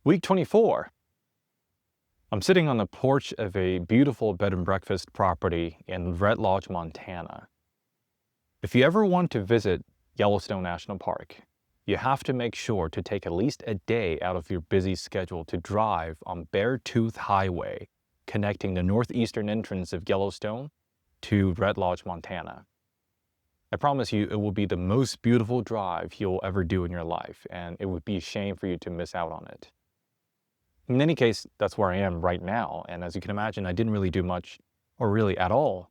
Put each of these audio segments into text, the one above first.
Week 24. I'm sitting on the porch of a beautiful bed and breakfast property in Red Lodge, Montana. If you ever want to visit Yellowstone National Park, you have to make sure to take at least a day out of your busy schedule to drive on Beartooth Highway, connecting the northeastern entrance of Yellowstone to Red Lodge, Montana. I promise you, it will be the most beautiful drive you'll ever do in your life, and it would be a shame for you to miss out on it. In any case, that's where I am right now, and as you can imagine, I didn't really do much, or really at all,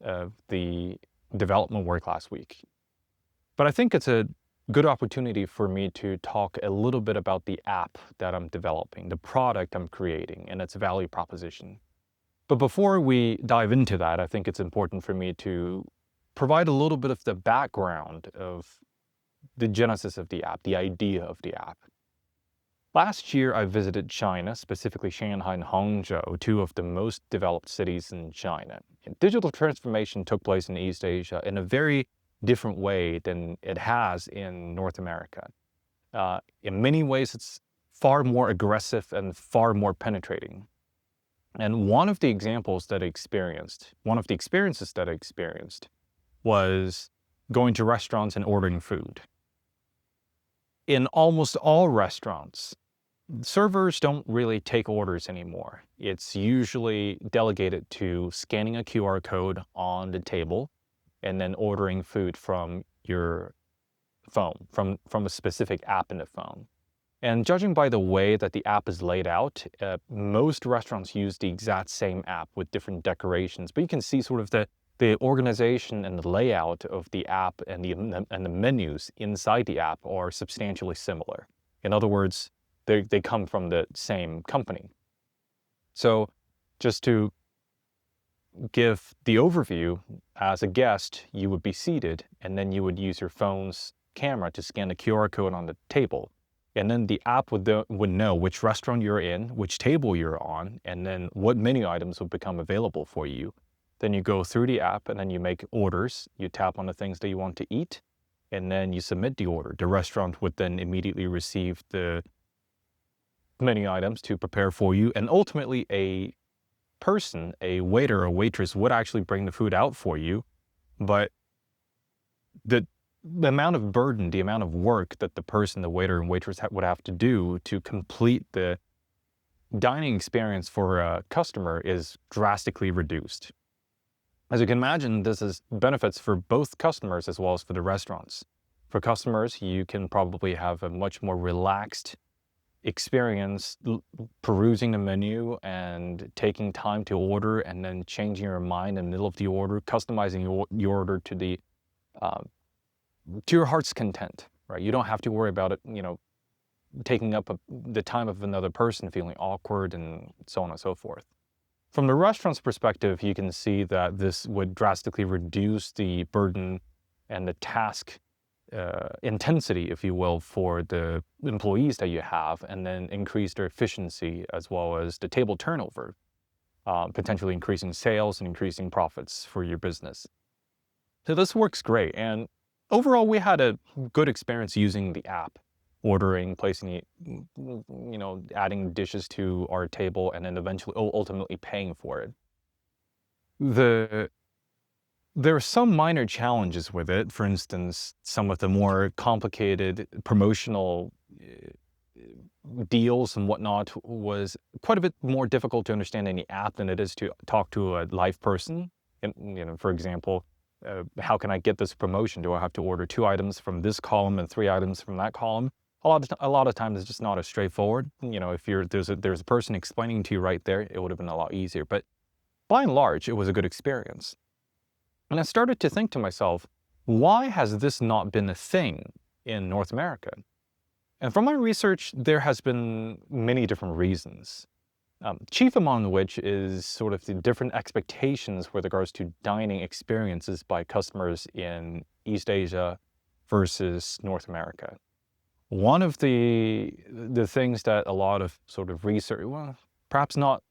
of the development work last week. But I think it's a good opportunity for me to talk a little bit about the app that I'm developing, the product I'm creating, and its value proposition. But before we dive into that, I think it's important for me to provide a little bit of the background of the genesis of the app, the idea of the app. Last year, I visited China, specifically Shanghai and Hangzhou, two of the most developed cities in China. And digital transformation took place in East Asia in a very different way than it has in North America. In many ways, it's far more aggressive and far more penetrating. And one of the experiences that I experienced was going to restaurants and ordering food. In almost all restaurants, servers don't really take orders anymore. It's usually delegated to scanning a QR code on the table and then ordering food from your phone, from a specific app in the phone. And judging by the way that the app is laid out, most restaurants use the exact same app with different decorations, but you can see sort of the organization and the layout of the app and the menus inside the app are substantially similar. In other words, they come from the same company. So just to give the overview, as a guest, you would be seated and then you would use your phone's camera to scan the QR code on the table. And then the app would know which restaurant you're in, which table you're on, and then what menu items would become available for you. Then you go through the app and then you make orders. You tap on the things that you want to eat, and then you submit the order. The restaurant would then immediately receive the menu items to prepare for you. And ultimately, a person, a waiter or waitress, would actually bring the food out for you. But the amount of burden, the amount of work that the person, the waiter and waitress would have to do to complete the dining experience for a customer is drastically reduced. As you can imagine, this is benefits for both customers as well as for the restaurants. For customers, you can probably have a much more relaxed experience perusing the menu and taking time to order and then changing your mind in the middle of the order, customizing your order to your heart's content, right? You don't have to worry about it, taking up the time of another person, feeling awkward and so on and so forth. From the restaurant's perspective, you can see that this would drastically reduce the burden and the task intensity, if you will, for the employees that you have, and then increase their efficiency as well as the table turnover, potentially increasing sales and increasing profits for your business. So this works great. And overall, we had a good experience using the app, ordering, placing, adding dishes to our table, and then eventually, ultimately paying for it. There are some minor challenges with it. For instance, some of the more complicated promotional deals and whatnot was quite a bit more difficult to understand in the app than it is to talk to a live person. And, for example, how can I get this promotion? Do I have to order 2 items from this column and 3 items from that column? A lot of times it's just not as straightforward. If there's a person explaining to you right there, it would have been a lot easier. But by and large, it was a good experience. And I started to think to myself, why has this not been a thing in North America? And from my research, there has been many different reasons. Chief among which is sort of the different expectations with regards to dining experiences by customers in East Asia versus North America. One of the things that a lot of sort of research, well, perhaps not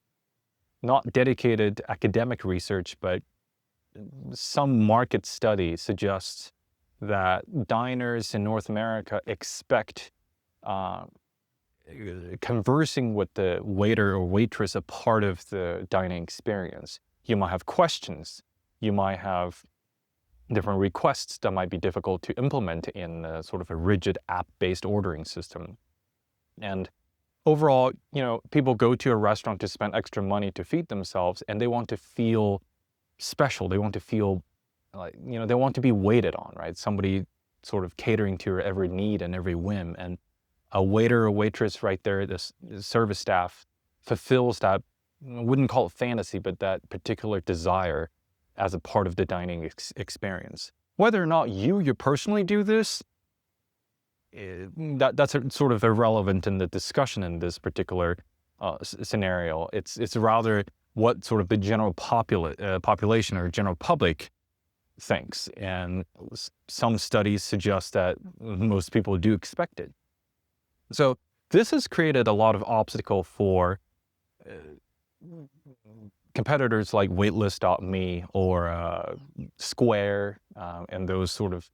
dedicated academic research, but some market studies suggest that diners in North America expect conversing with the waiter or waitress a part of the dining experience. You might have questions. You might have different requests that might be difficult to implement in a sort of a rigid app-based ordering system. And overall, people go to a restaurant to spend extra money to feed themselves, and they want to feel special. They want to feel like, they want to be waited on, right? Somebody sort of catering to your every need and every whim. And a waiter or waitress right there, this service staff, fulfills that, I wouldn't call it fantasy, but that particular desire as a part of the dining experience. Whether or not you personally do this, that's sort of irrelevant in the discussion in this particular scenario. It's rather what sort of the general population or general public thinks. And some studies suggest that most people do expect it. So this has created a lot of obstacle for competitors like Waitlist.me or Square and those sort of,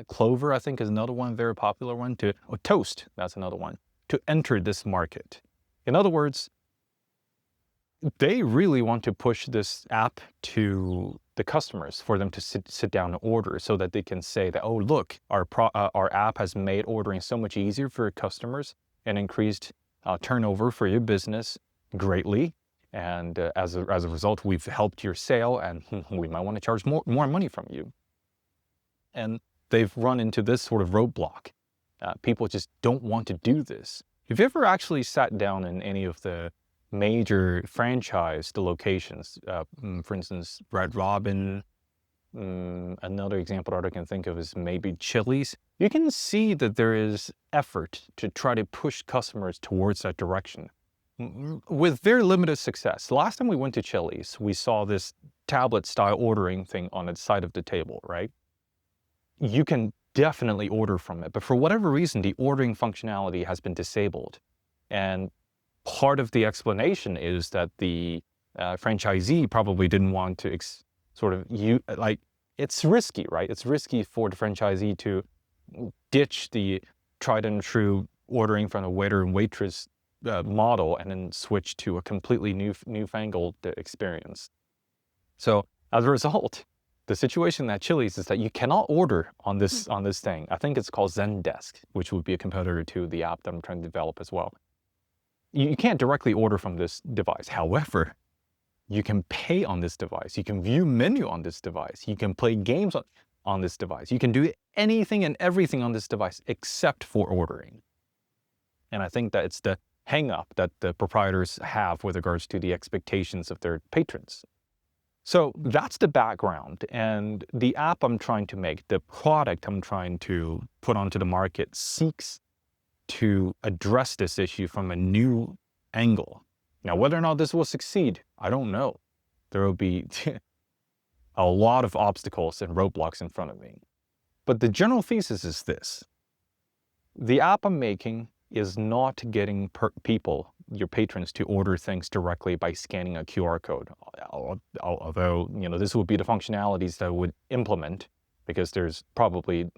Clover, I think, is another one, very popular one, Toast, that's another one, to enter this market. In other words, they really want to push this app to the customers for them to sit down and order, so that they can say that, oh, look, our app has made ordering so much easier for customers and increased turnover for your business greatly. And as a result, we've helped your sale, and we might want to charge more money from you. And they've run into this sort of roadblock. People just don't want to do this. If you ever actually sat down in any of the major franchised locations, for instance, Red Robin, another example that I can think of is maybe Chili's, you can see that there is effort to try to push customers towards that direction with very limited success. Last time we went to Chili's, we saw this tablet-style ordering thing on the side of the table, right? You can definitely order from it, but for whatever reason, the ordering functionality has been disabled. And part of the explanation is that the franchisee probably didn't want to it's risky, right? It's risky for the franchisee to ditch the tried and true ordering from a waiter and waitress model and then switch to a completely newfangled experience. So as a result, the situation at Chili's is that you cannot order on this thing. I think it's called Zendesk, which would be a competitor to the app that I'm trying to develop as well. You can't directly order from this device. However, you can pay on this device. You can view menu on this device. You can play games on this device. You can do anything and everything on this device except for ordering. And I think that it's the hang-up that the proprietors have with regards to the expectations of their patrons. So that's the background. And the app I'm trying to make, the product I'm trying to put onto the market, seeks to address this issue from a new angle. Now, whether or not this will succeed, I don't know. There will be a lot of obstacles and roadblocks in front of me. But the general thesis is this. The app I'm making is not getting people, your patrons, to order things directly by scanning a QR code. Although, this would be the functionalities that I would implement, because there's probably,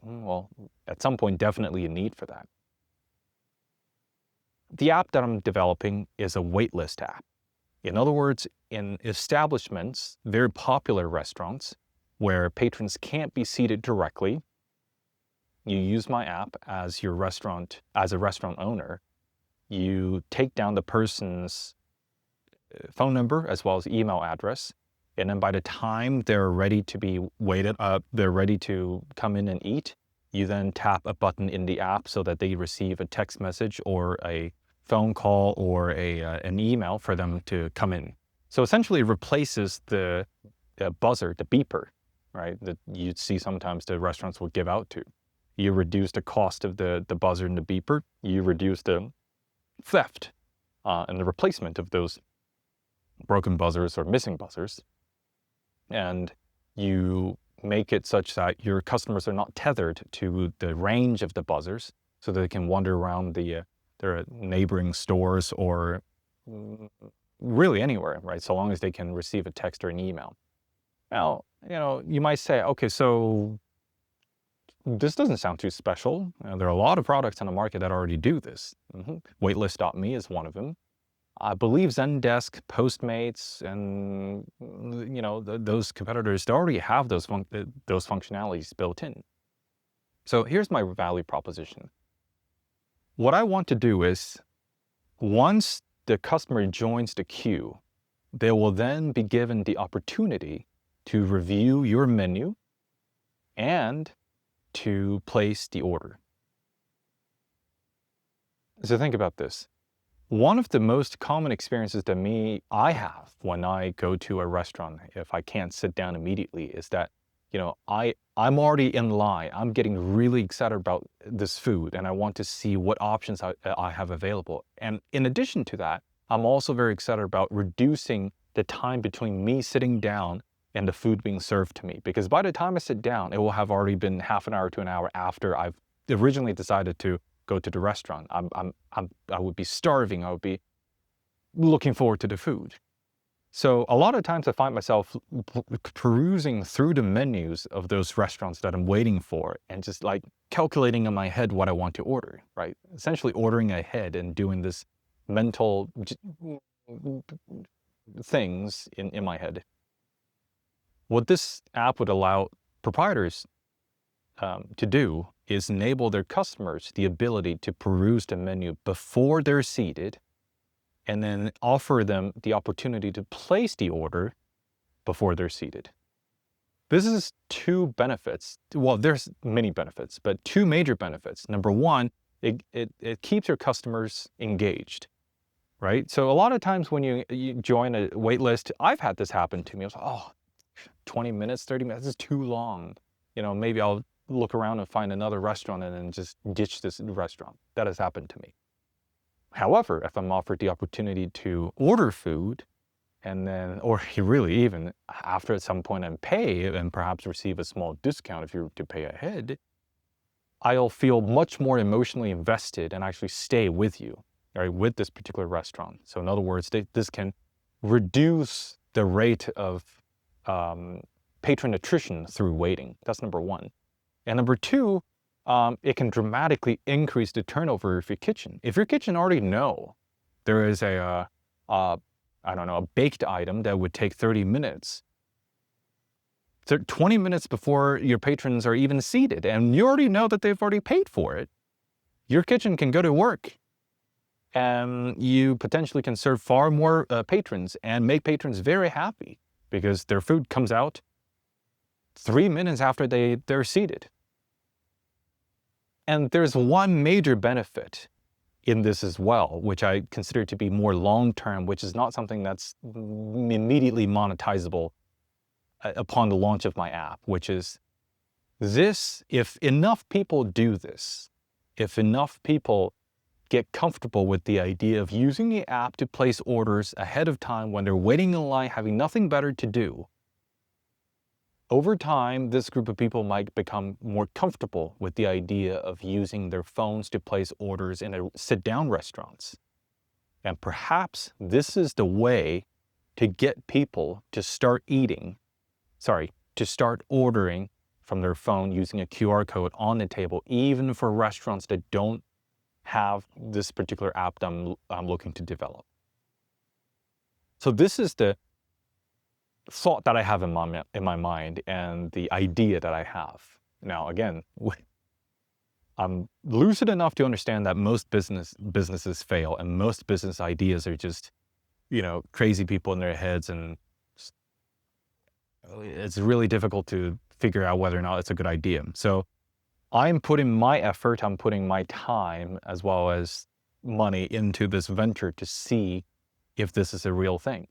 at some point, definitely a need for that. The app that I'm developing is a waitlist app. In other words, in establishments, very popular restaurants, where patrons can't be seated directly, you use my app as a restaurant owner. You take down the person's phone number as well as email address, and then by the time they're ready to be waited up, they're ready to come in and eat, you then tap a button in the app so that they receive a text message or a phone call or an email for them to come in. So essentially it replaces the buzzer, the beeper, right, that you'd see sometimes the restaurants will give out to. You reduce the cost of the buzzer and the beeper. You reduce the theft and the replacement of those broken buzzers or missing buzzers. And you make it such that your customers are not tethered to the range of the buzzers, so that they can wander around their neighboring stores or really anywhere, right? So long as they can receive a text or an email. Now, you might say, okay, so this doesn't sound too special. There are a lot of products on the market that already do this. Waitlist.me is one of them. I believe Zendesk, Postmates, and those competitors, they already have those functionalities built in. So here's my value proposition. What I want to do is, once the customer joins the queue, they will then be given the opportunity to review your menu and to place the order. So think about this. One of the most common experiences that I have when I go to a restaurant, if I can't sit down immediately, is that, I'm already in line. I'm getting really excited about this food, and I want to see what options I have available. And in addition to that, I'm also very excited about reducing the time between me sitting down and the food being served to me. Because by the time I sit down, it will have already been half an hour to an hour after I've originally decided to go to the restaurant. I would be starving. I would be looking forward to the food. So a lot of times I find myself perusing through the menus of those restaurants that I'm waiting for and just like calculating in my head what I want to order, right? Essentially ordering ahead and doing this mental things in my head. What this app would allow proprietors to do is enable their customers the ability to peruse the menu before they're seated, and then offer them the opportunity to place the order before they're seated. This is two benefits. Well, there's many benefits, but two major benefits. Number one, it keeps your customers engaged, right? So a lot of times when you join a wait list, I've had this happen to me. I was like, 20 minutes, 30 minutes is too long. Maybe I'll look around and find another restaurant and then just ditch this restaurant. That has happened to me. However, if I'm offered the opportunity to order food and then, or really even after at some point and pay and perhaps receive a small discount if you were to pay ahead, I'll feel much more emotionally invested and actually stay with you, right, with this particular restaurant. So in other words, this can reduce the rate of patron attrition through waiting. That's number one. And number two, it can dramatically increase the turnover of your kitchen. If your kitchen already know there is a baked item that would take 30 minutes, 20 minutes before your patrons are even seated, and you already know that they've already paid for it, your kitchen can go to work. And you potentially can serve far more patrons and make patrons very happy because their food comes out 3 minutes after they're seated. And there's one major benefit in this as well, which I consider to be more long-term, which is not something that's immediately monetizable upon the launch of my app, which is this: if enough people do this, if enough people get comfortable with the idea of using the app to place orders ahead of time when they're waiting in line, having nothing better to do, over time, this group of people might become more comfortable with the idea of using their phones to place orders in sit-down restaurants. And perhaps this is the way to get people to start ordering from their phone using a QR code on the table, even for restaurants that don't have this particular app that I'm looking to develop. So this is the thought that I have in my mind and the idea that I have. Now, again, I'm lucid enough to understand that most businesses fail, and most business ideas are just, crazy people in their heads, and it's really difficult to figure out whether or not it's a good idea. So I'm putting my effort, I'm putting my time as well as money into this venture to see if this is a real thing.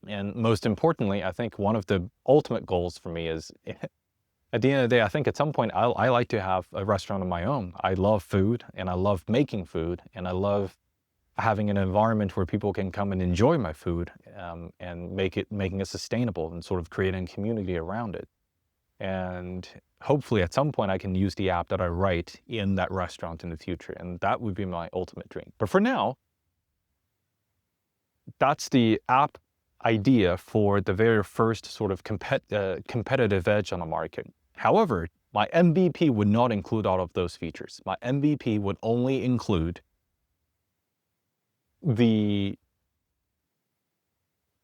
And most importantly, I think one of the ultimate goals for me is, at the end of the day, I think at some point I like to have a restaurant of my own. I love food, and I love making food, and I love having an environment where people can come and enjoy my food, and making it sustainable and sort of creating a community around it. And hopefully at some point I can use the app that I write in that restaurant in the future, and that would be my ultimate dream. But for now, that's the app idea for the very first sort of competitive edge on the market. However, My MVP would not include all of those features. My MVP would only include the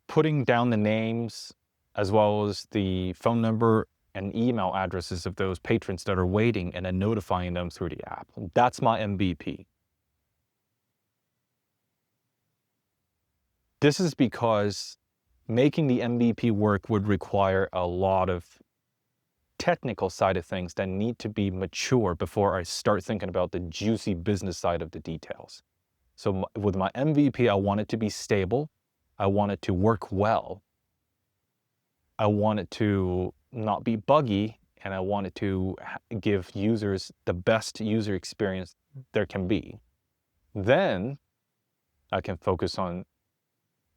putting down the names as well as the phone number and email addresses of those patrons that are waiting and then notifying them through the app. That's my MVP. This is because making the MVP work would require a lot of technical side of things that need to be mature before I start thinking about the juicy business side of the details. So with my MVP, I want it to be stable. I want it to work well. I want it to not be buggy, and I want it to give users the best user experience there can be. Then I can focus on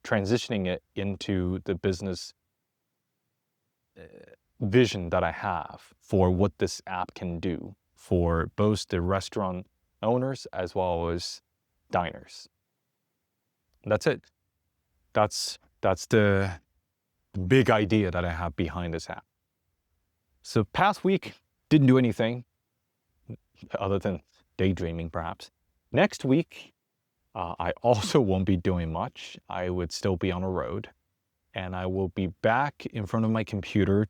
transitioning it into the business vision that I have for what this app can do for both the restaurant owners as well as diners. That's it. That's the big idea that I have behind this app. So past week, didn't do anything other than daydreaming perhaps. Next week, I also won't be doing much. I would still be on a road, and I will be back in front of my computer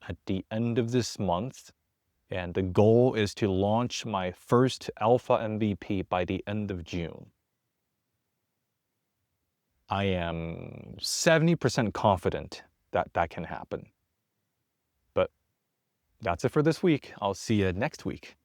at the end of this month. And the goal is to launch my first alpha MVP by the end of June. I am 70% confident that that can happen. But that's it for this week. I'll see you next week.